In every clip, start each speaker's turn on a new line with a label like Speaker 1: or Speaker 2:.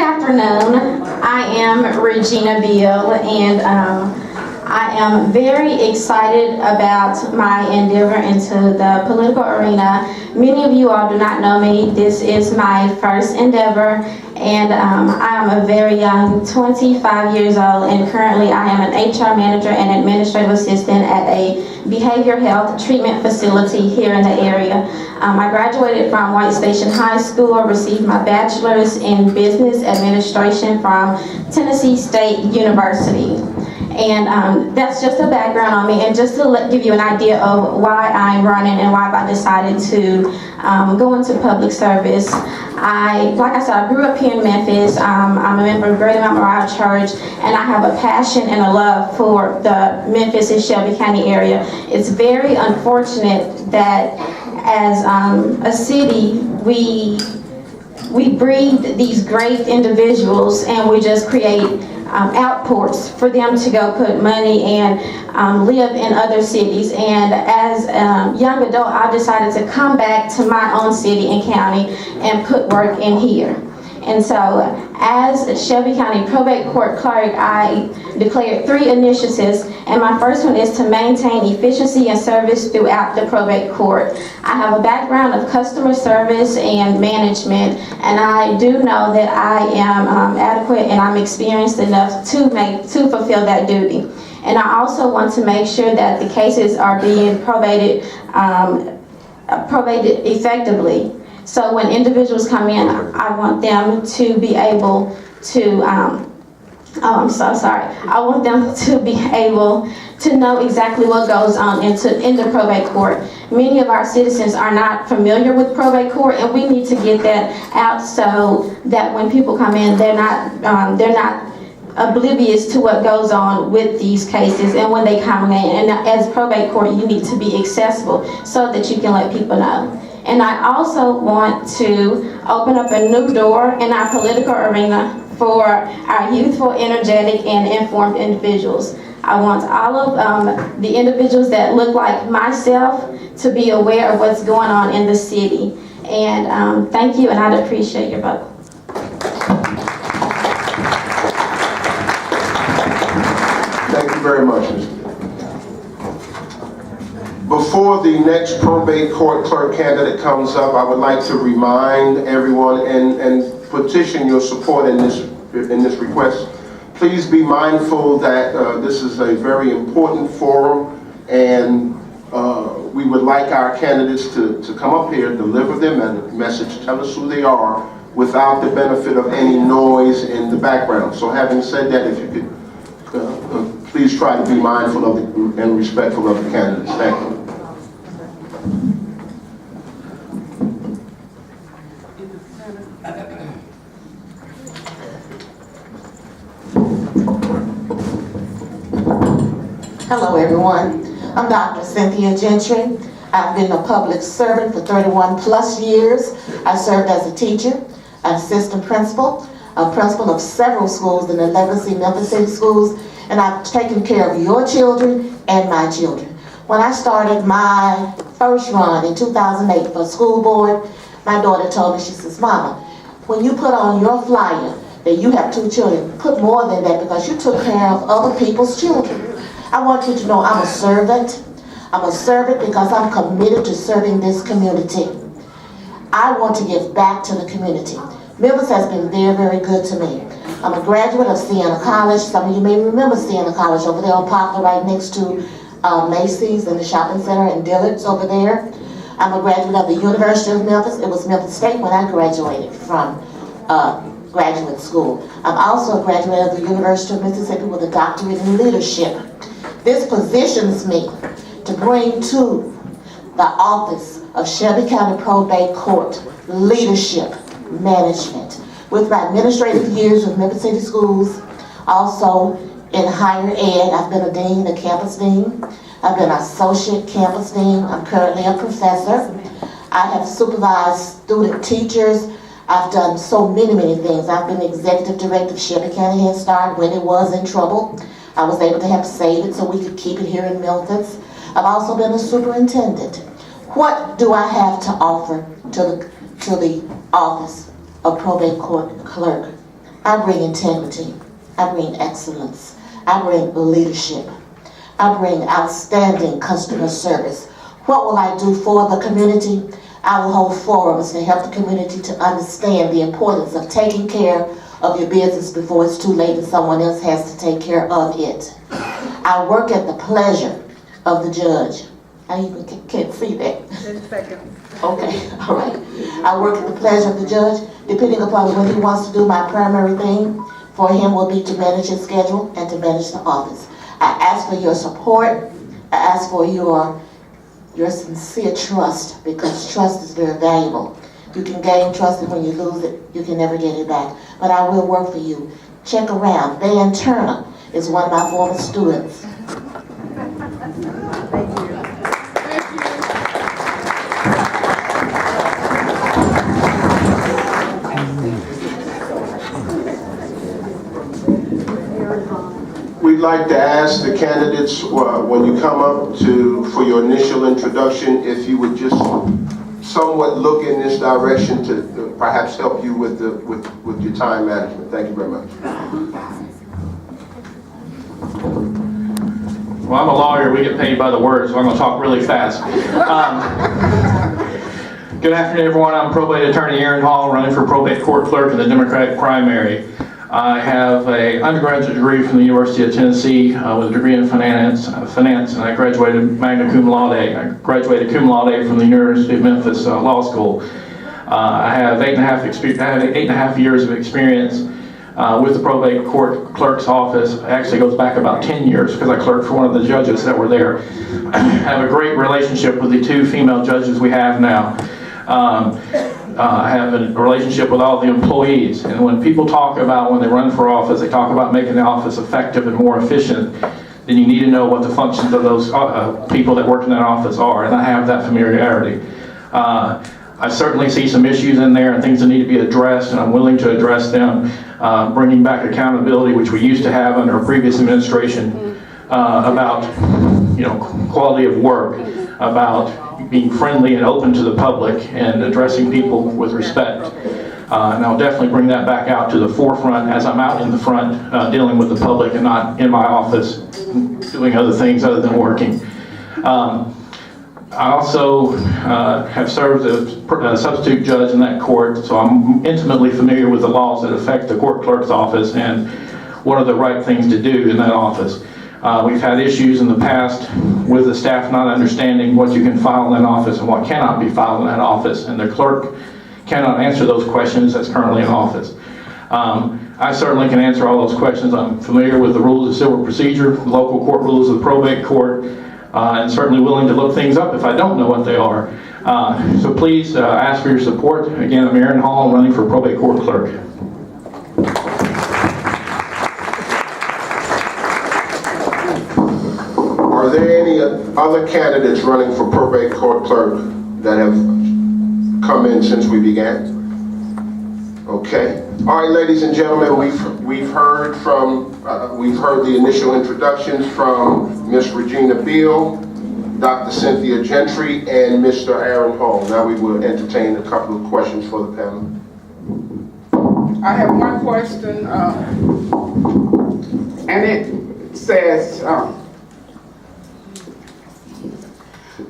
Speaker 1: afternoon. I am Regina Beale, and I am very excited about my endeavor into the political arena. Many of you all do not know me. This is my first endeavor, and I am a very young, 25 years old, and currently I am an HR manager and administrative assistant at a behavioral health treatment facility here in the area. I graduated from White Station High School. I received my bachelor's in business administration from Tennessee State University. And that's just a background on me, and just to give you an idea of why I'm running and why I decided to go into public service. Like I said, I grew up here in Memphis. I'm a member of Greater Mount Moriah Church, and I have a passion and a love for the Memphis and Shelby County area. It's very unfortunate that as a city, we breed these great individuals, and we just create outports for them to go put money and live in other cities. And as a young adult, I decided to come back to my own city and county and put work in here. And so as Shelby County Probate Court Clerk, I declared 3 initiatives, and my first one is to maintain efficiency and service throughout the probate court. I have a background of customer service and management, and I do know that I am adequate and I'm experienced enough to fulfill that duty. And I also want to make sure that the cases are being probated effectively. So when individuals come in, I want them to be able to, I want them to be able to know exactly what goes on in the probate court. Many of our citizens are not familiar with probate court, and we need to get that out so that when people come in, they're not oblivious to what goes on with these cases. And when they come in, and as probate court, you need to be accessible so that you can let people know. And I also want to open up a new door in our political arena for our youthful, energetic, and informed individuals. I want all of the individuals that look like myself to be aware of what's going on in the city. And thank you, and I'd appreciate your vote.
Speaker 2: Thank you very much, Ms. Before the next probate court clerk candidate comes up, I would like to remind everyone and petition your support in this request. Please be mindful that this is a very important forum, and we would like our candidates to come up here, deliver their message, tell us who they are, without the benefit of any noise in the background. So having said that, if you could please try to be mindful of and respectful of the candidates. Thank you.
Speaker 3: Hello everyone, I'm Dr. Cynthia Gentry. I've been a public servant for 31 plus years. I served as a teacher, an assistant principal, a principal of several schools in the legacy Memphis City schools, and I've taken care of your children and my children. When I started my first run in 2008 for school board, my daughter told me, she says, Mama, when you put on your flyer that you have 2 children, put more than that because you took care of other people's children. I want you to know I'm a servant. I'm a servant because I'm committed to serving this community. I want to give back to the community. Memphis has been very, very good to me. I'm a graduate of Siena College. Some of you may remember Siena College over there on Poplar, right next to Macy's and the shopping center, and Dillard's over there. I'm a graduate of the University of Memphis. It was Memphis State when I graduated from graduate school. I'm also a graduate of the University of Mississippi with a doctorate in leadership. This positions me to bring to the office of Shelby County Probate Court leadership management. With my administrative years with Memphis City Schools, also in higher ed, I've been a dean, a campus dean. I've been an associate campus dean. I'm currently a professor. I have supervised student teachers. I've done so many, many things. I've been executive director of Shelby County Head Start when it was in trouble. I was able to help save it so we could keep it here in Memphis. I've also been a superintendent. What do I have to offer to the office of probate court clerk? I bring integrity. I bring excellence. I bring leadership. I bring outstanding customer service. What will I do for the community? I will hold forums to help the community to understand the importance of taking care of your business before it's too late and someone else has to take care of it. I work at the pleasure of the judge. I even can't see that. Okay, all right. I work at the pleasure of the judge, depending upon when he wants to do. My primary thing for him will be to manage his schedule and to manage the office. I ask for your support. I ask for your sincere trust, because trust is very valuable. You can gain trust, and when you lose it, you can never get it back. But I will work for you. Check around. Van Turner is one of my former students.
Speaker 2: We'd like to ask the candidates, when you come up for your initial introduction, if you would just somewhat look in this direction to perhaps help you with your time management. Thank you very much.
Speaker 4: Well, I'm a lawyer. We get paid by the word, so I'm going to talk really fast. Good afternoon, everyone. I'm probate attorney Aaron Hall, running for probate court clerk in the Democratic primary. I have an undergraduate degree from the University of Tennessee with a degree in finance, and I graduated magna cum laude. I graduated cum laude from the University of Memphis Law School. I have 8.5 years of experience with the probate court clerk's office. It actually goes back about 10 years because I clerked for one of the judges that were there. I have a great relationship with the two female judges we have now. I have a relationship with all the employees, and when people talk about when they run for office, they talk about making the office effective and more efficient, then you need to know what the functions of those people that work in that office are, and I have that familiarity. I certainly see some issues in there and things that need to be addressed, and I'm willing to address them, bringing back accountability, which we used to have under a previous administration, about quality of work, about being friendly and open to the public and addressing people with respect. And I'll definitely bring that back out to the forefront as I'm out in the front dealing with the public and not in my office doing other things other than working. I also have served as a substitute judge in that court, so I'm intimately familiar with the laws that affect the court clerk's office and what are the right things to do in that office. We've had issues in the past with the staff not understanding what you can file in that office and what cannot be filed in that office, and the clerk cannot answer those questions that's currently in office. I certainly can answer all those questions. I'm familiar with the rules of civil procedure, local court rules of the probate court, and certainly willing to look things up if I don't know what they are. So please ask for your support. Again, I'm Aaron Hall, running for probate court clerk.
Speaker 2: Are there any other candidates running for probate court clerk that have come in since we began? Okay. All right, ladies and gentlemen, we've heard the initial introductions from Miss Regina Beale, Dr. Cynthia Gentry, and Mr. Aaron Hall. Now we will entertain a couple of questions for the panel.
Speaker 5: I have one question, and it says,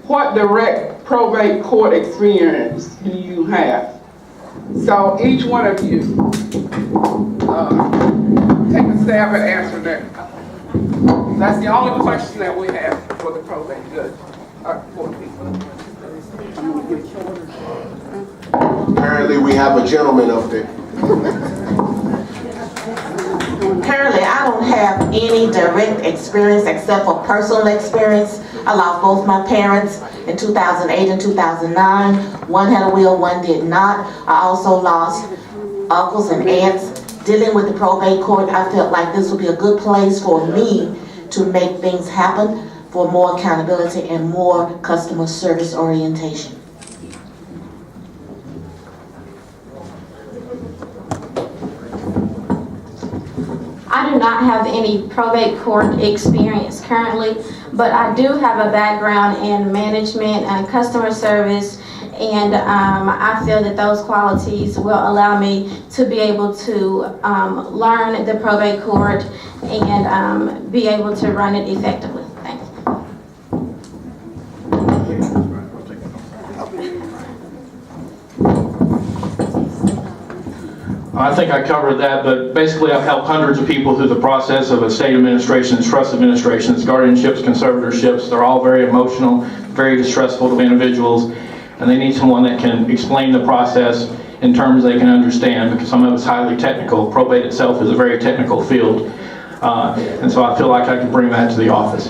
Speaker 5: what direct probate court experience do you have? So each one of you take a stab at answering that. That's the only question that we have for the probate judge. For people.
Speaker 2: Apparently we have a gentleman up there.
Speaker 3: Apparently, I don't have any direct experience except for personal experience. I lost both my parents in 2008 and 2009. One had a will, one did not. I also lost uncles and aunts. Dealing with the probate court, I felt like this would be a good place for me to make things happen, for more accountability and more customer service orientation.
Speaker 1: I do not have any probate court experience currently, but I do have a background in management and customer service And I feel that those qualities will allow me to be able to learn the probate court and be able to run it effectively. Thank you.
Speaker 4: I think I covered that, but basically I've helped hundreds of people through the process of estate administrations, trust administrations, guardianships, conservatorships. They're all very emotional, very distressful to individuals, and they need someone that can explain the process in terms they can understand, because some of it's highly technical. Probate itself is a very technical field, and so I feel like I can bring that to the office.